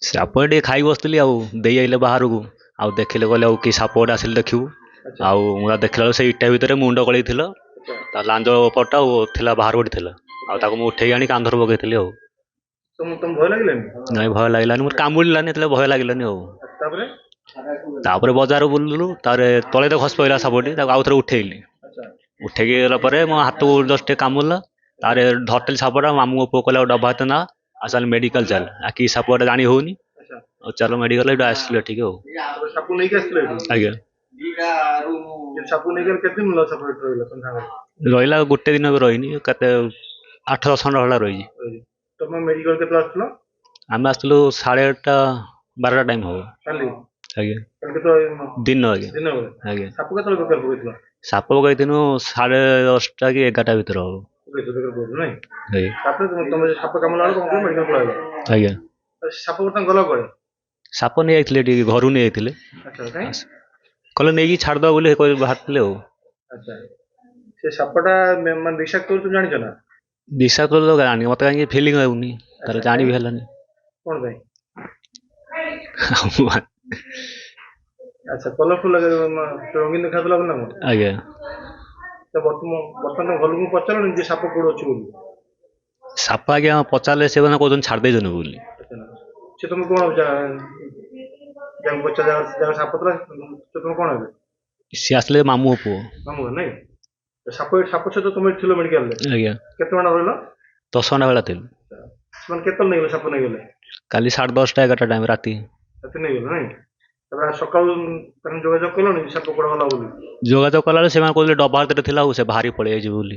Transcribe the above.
ସାପ ଟିକେ ଖାଇ ବସିଥିଲି ଆଉ ଦେଇ ଆଇଲେ ବାହାରକୁ ଆଉ ଦେଖିଲେ କହିଲେ ଆଉ କି ସାପ ଗୋଟେ ଆସିଲେ ଦେଖିବୁ ଆଚ୍ଛା ଆଉ ମୁଁ ଦେଖିଲା ବେଳକୁ ସେଇ ଇଟା ଭିତରେ ମୁଣ୍ଡ ଗଳେଇ ଥିଲା ଆଚ୍ଛା ତା ଲାଞ୍ଜ ପଟା ଆଉ ଥିଲା ବାହାର ଗୋଟେ ଥିଲା ଆଉ ତାକୁ ମୁଁ ଉଠେଇକି ଆଣି କାନ୍ଧରେ ପକେଇଥିଲି ଆଉ ତମକୁ ଭୟ ଲାଗିଲାନି? ନାଇଁ ଭୟ ଲାଗିଲାନି ମୋର କାମୁଡ଼ିଲାନି ଏତେବେଳେ ଭୟ ଲାଗିଲାନି ଆଉ ତାପରେ ତାପରେ ବଜାର ବୁଲିଲୁ ତାପରେ ତଳେ ତ ଖସି ପଇଲା ସାପଟି ତାକୁ ଆଉଥରେ ଉଠେଇଲି ଆଚ୍ଛା ଉଠେଇକି ଗଲା ପରେ ମୋ ହାତକୁ ଜଷ୍ଟ ଟିକେ କାମୁଡ଼ିଲା ତାପରେ ଧରିଥିଲି ସାପଟା ମାମୁଙ୍କ ପୁଅ କହିଲା ଡବା ହାତେ ନା ଆଉ ଚାଲ ମେଡ଼ିକାଲ ଚାଲ ଆଉ କି ସାପଟା ଜାଣି ହଉନି ଆଚ୍ଛା ଆଉ ଚାଲ ମେଡ଼ିକାଲ ଏଇଠୁ ଆସିଲୁ ଏଠିକି ଆଉ ତାପରେ ସାପକୁ ନେଇକି ଆସିଥିଲେ ଏଠି? ଆଜ୍ଞା ସାପକୁ ନେଇକି କେତେ ଦିନ ହେଲା ସାପ ଏଠି ରହିଲା ତମ ସାଙ୍ଗରେ? ରହିଲା ଗୋଟେ ଦିନ ବି ରହିନି କେତେ 8-10 ଘଣ୍ଟା ଭଳିଆ ରହିଛି ତମେ ମେଡିକାଲ କେତେବେଳେ ଆସିଥିଲ? ଆମେ ଆସିଥିଲୁ 8:30 12ଟା ଟାଇମ୍ ହବ କାଲି ଆଜ୍ଞା କାଲି କେତେବେଳେ? ଦିନ ଆଜ୍ଞା ଦିନ ବେଳେ ଆଜ୍ଞା ସାପ କେତେବେଳେ ବେକାର ପକେଇଥିଲ? ସାପ ପକେଇଥିନୁ 10:30 କି 11ଟା ଭିତରେ ହବ ନାଇଁ ଆଜ୍ଞା ତାପରେ ତମେ ସାପ କାମୁଡିଲା ବେଳେ ତମକୁ ମେଡିକାଲ ପଳେଇଲ। ଆଜ୍ଞା ସାପ ବର୍ତ୍ତମାନ ଗଲା କୁଆଡେ? ସାପ ନେଇ ଯାଇଥିଲେ ଟିକେ ଘରୁ ନେଇ ଯାଇଥିଲେ ଆଚ୍ଛା କାଇଁ? କହିଲେ ନେଇକି ଛାଡ଼ିଦବା ବୋଲି ବାହାରିଥିଲେ ଆଉ ଆଚ୍ଛା ସେ ସାପଟା ମାନେ ବିଷାକ୍ତ ବୋଲି ତମେ ଜାଣିଛ ନା? ବିଷାକ୍ତ ତ ଜାଣିନି ମତେ କାହିଁକି ଫିଲିଙ୍ଗ ହେଉନି ଆଚ୍ଛା ତାର କାଇଁ ଜାଣି ବି ହେଲାନି କଣ ପାଇଁ? ଆଉ ଆଚ୍ଛା କଲରଫୁଲ ରଙ୍ଗୀନ ଦେଖାଯାଉଥିଲା ବୋଲି ନା କଣ? ଆଜ୍ଞା ତ ବର୍ତ୍ତମାନ ଘର ଲୋକଙ୍କୁ ପଚାରିଲନି ଯେ ସାପ କୋଉଠି ଅଛି ବୋଲି? ସାପ ଆଜ୍ଞା ପଚାରିଲେ ସେମାନେ କହୁଛନ୍ତି ଛାଡ଼ି ଦେଇଛନ୍ତି ବୋଲି ସେ ତମେ କଣ ଯାହାକୁ ପଚାର ଯାହାର ସାପ ଥିଲା ସେ ତମେ କଣ ହେବେ? ସିଏ ଆସିଲେ ମାମୁଁ ପୁଅ ମାମୁଁ ନାଇଁ ସାପ ସହିତ ତମେ ଥିଲ ମେଡିକାଲରେ ଆଜ୍ଞା କେତେ ଘଣ୍ଟା ରହିଲ? 10 ଘଣ୍ଟା ବେଳା ଥିଲୁ ସେମାନେ କେତେବେଳେ ନେଇଗଲେ ସାପ ନେଇଗଲେ? କାଲି 10:30 11ଟା ଟାଇମ୍ ରାତି ରାତି ନେଇଗଲେ ନାଇଁ ତାପରେ ସକାଳୁ ତମେ ଯୋଗାଯୋଗ କଲଣି ସାପ କୁଆଡେ ଗଲା ବୋଲି? ଯୋଗାଯୋଗ କଲାବେଳେ ସେମାନେ କହୁଥିଲେ ଡବା ଭିତରେ ଥିଲା ଆଉ ସେ ବାହାରି ପଳେଇ ଯାଇଛି ବୋଲି